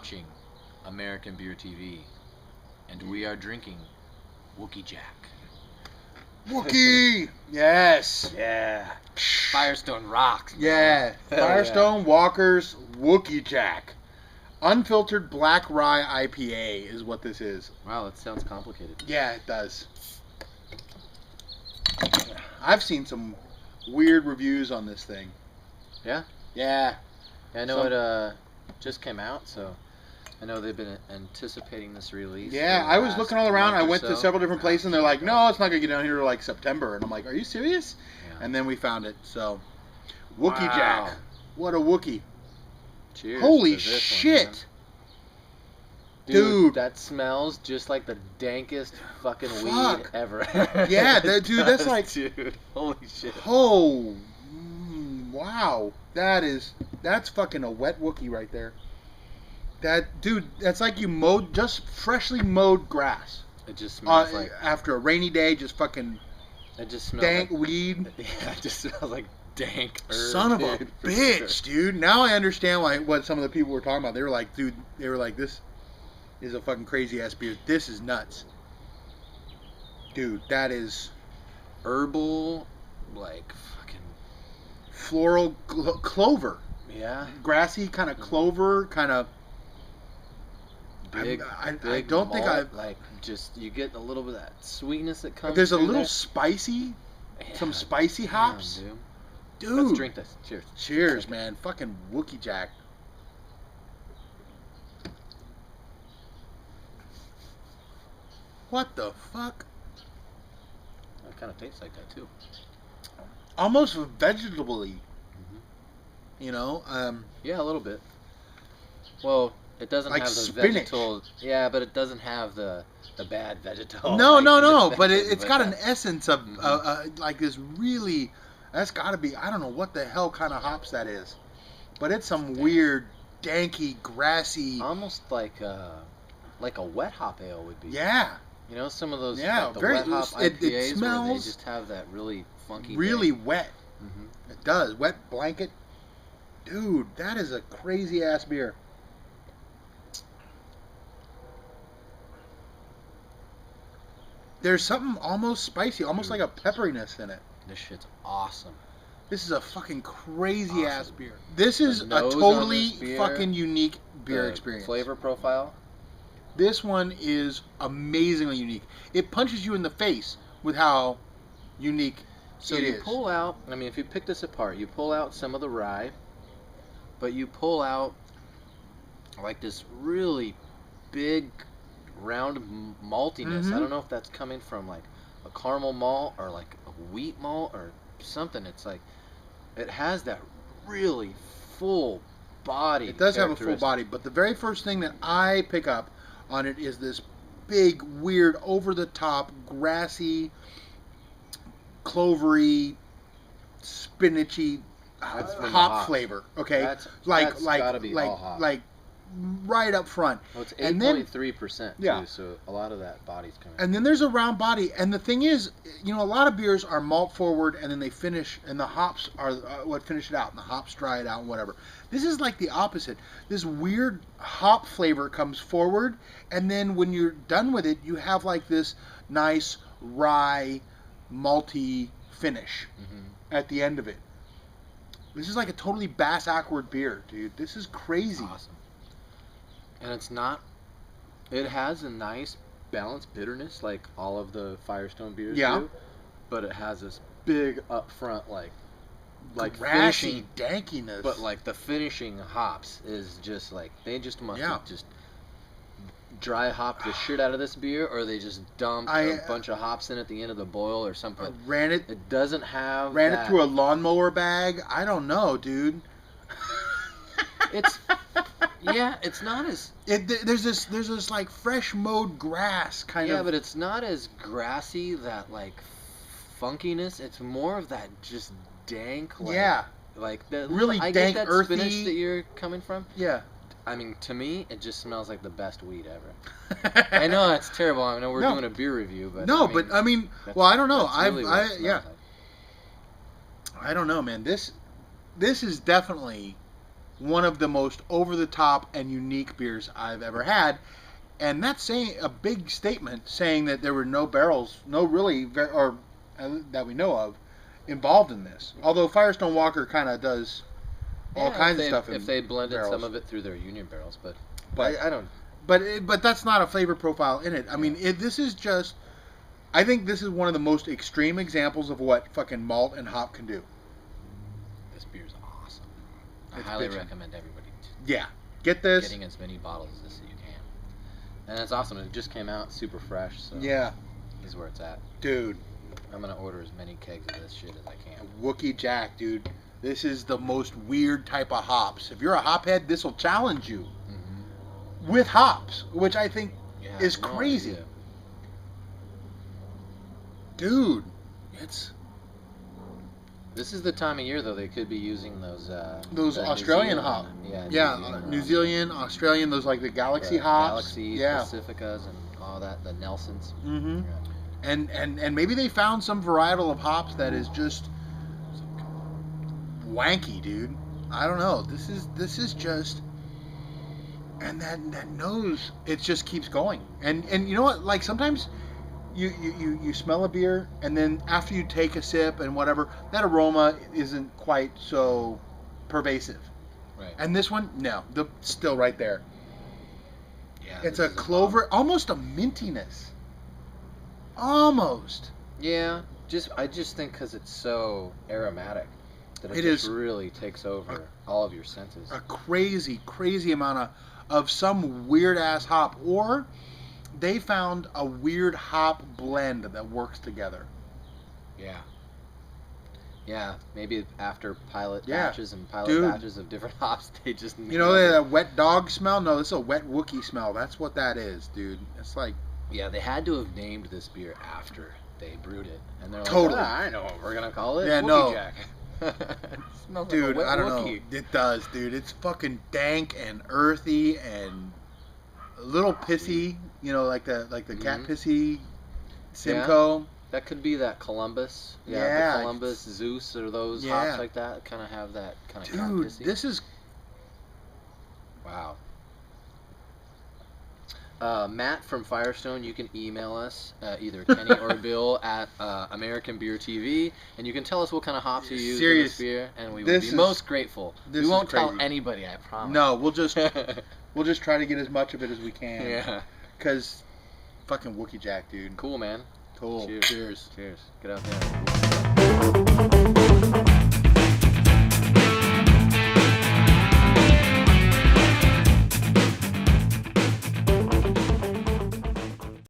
watching American Beer TV, and we are drinking Wookey Jack. Wookey! Yes! Yeah. Firestone rocks. Yeah. Firestone Walker's Wookey Jack. Unfiltered black rye IPA is what this is. Wow, that sounds complicated. Yeah, it does. I've seen some weird reviews on this thing. Yeah? Yeah. I know it just came out, so I know they've been anticipating this release. Yeah, I was looking all around. I went to several different places, and they're like, no, it's not going to get down here till like September. And I'm like, are you serious? Yeah. And then we found it. So, Wookey Jack. What a Wookie. Cheers. Holy shit. One, dude, that smells just like the dankest fucking weed ever. Yeah, dude, that's like... Dude, holy shit. Oh, wow. That's fucking a wet Wookie right there. Dude, that's like you mowed, just freshly mowed grass. It just smells like... After a rainy day, just fucking... It just smells dank like, weed. Yeah, it just smells like dank herb. Son of a bitch, dude. Now I understand what some of the people were talking about. They were like, dude, this is a fucking crazy ass beer. This is nuts. Dude, that is... herbal, like fucking... floral clover. Yeah. Grassy, kind of clover, kind of... Big, I don't think I've... Like, just, you get a little bit of that sweetness that comes There's a little there. spicy, some spicy hops. Damn, dude. Let's drink this. Cheers. Cheers, man. Fucking Wookey Jack. What the fuck? It kind of tastes like that, too. Almost vegetably. You know? Yeah, a little bit. Well... It doesn't like have the spinach. vegetal... Yeah, but it doesn't have the bad vegetal. No. But it's got an essence of like this really... That's got to be... I don't know what the hell kind of hops that is. But it's some weird, danky, grassy... Almost like a wet hop ale would be. Yeah. You know, some of those like the very, wet hop IPAs it smells where they just have that really funky... really dank. wet. Mm-hmm. It does. Wet blanket. Dude, that is a crazy-ass beer. There's something almost spicy, almost like a pepperiness in it. This shit's awesome. This is a fucking crazy ass beer. This is a totally fucking unique beer experience. Flavor profile. This one is amazingly unique. It punches you in the face with how unique so it you is. Pull out, I mean, if you pick this apart, you pull out some of the rye, but you pull out like this really big round maltiness. Mm-hmm. I don't know if that's coming from like a caramel malt or like a wheat malt or something. It's like it has that really full body. It does have a full body, but the very first thing that I pick up on it is this big, weird, over-the-top, grassy, clovery, spinachy hop flavor. Okay, that's gotta be all hop. Like right up front. Well, it's 8.3% too, so a lot of that body's coming. And then there's a round body, and the thing is, you know, a lot of beers are malt forward, and then they finish, and the hops are what finish it out, and the hops dry it out, and whatever. This is like the opposite. This weird hop flavor comes forward, and then when you're done with it, you have like this nice rye, malty finish at the end of it. This is like a totally bass-awkward beer, dude. This is crazy. Awesome. And it's not... It has a nice balanced bitterness like all of the Firestone beers do. But it has this big upfront like grassy finishing, dankiness. But like the finishing hops is just like... They just must have just dry hopped the shit out of this beer, or they just dumped a bunch of hops in at the end of the boil or something. It doesn't have it through a lawnmower bag. I don't know, dude. It's it's not as there's this like fresh mowed grass kind of. Yeah, but it's not as grassy, that like funkiness. It's more of that just dank. Like the really I dank, get that earthy spinach that you're coming from. Yeah. I mean, to me, it just smells like the best weed ever. I know that's terrible. I know we're doing a beer review, but I mean, well, I don't know. Really I don't know, man. This is definitely one of the most over-the-top and unique beers I've ever had. And that's saying a big statement, saying that there were no barrels, that we know of, involved in this. Although Firestone Walker kind of does all kinds of stuff. If they blended some of it through their Union barrels, but I don't. But that's not a flavor profile in it. I mean, this is just. I think this is one of the most extreme examples of what fucking malt and hop can do. This beer's awesome. I highly recommend everybody. Get this. Getting as many bottles as this as you can. And it's awesome. It just came out super fresh. So yeah. This is where it's at. Dude. I'm going to order as many kegs of this shit as I can. Wookey Jack, dude. This is the most weird type of hops. If you're a hophead, this will challenge you. Mm-hmm. With hops, which I think is crazy. Idea. Dude, This is the time of year, though, they could be using those Australian hop. New Zealand, Australian, those like the Galaxy hops. Galaxy, Pacificas, and all that, the Nelsons. Mm-hmm. Yeah. And maybe they found some varietal of hops that is just wanky, dude. I don't know. This is just, and that nose, it just keeps going. And you know what? Like sometimes you smell a beer, and then after you take a sip and whatever, that aroma isn't quite so pervasive. Right. And this one, no, still right there. Yeah. It's a clover, almost a mintiness. Almost. Yeah. I just think because it's so aromatic that it just really takes over all of your senses. A crazy amount of some weird ass hop, or they found a weird hop blend that works together. Yeah. Yeah, maybe after pilot batches and batches of different hops, they just... that wet dog smell? No, this is a wet Wookey smell. That's what that is, dude. It's like... Yeah, they had to have named this beer after they brewed it. And they're like, totally. I know what we're going to call it. Yeah, Wookey Jack. Dude, like I don't Wookey. know. It does, dude. It's fucking dank and earthy and a little pissy. Like the cat pissy Simcoe. Yeah, that could be that Columbus. Yeah, the Columbus, Zeus, or those hops like that. Kind of have that kind of cat pissy. Dude, this is... Wow. Matt from Firestone, you can email us, either Kenny or Bill at American Beer TV, and you can tell us what kind of hops you use in this beer, and we would be most grateful. We won't tell anybody, I promise. No, we'll just try to get as much of it as we can. Yeah. Because fucking Wookey Jack, dude. Cool, man. Cool. Cheers. Cheers. Get out there.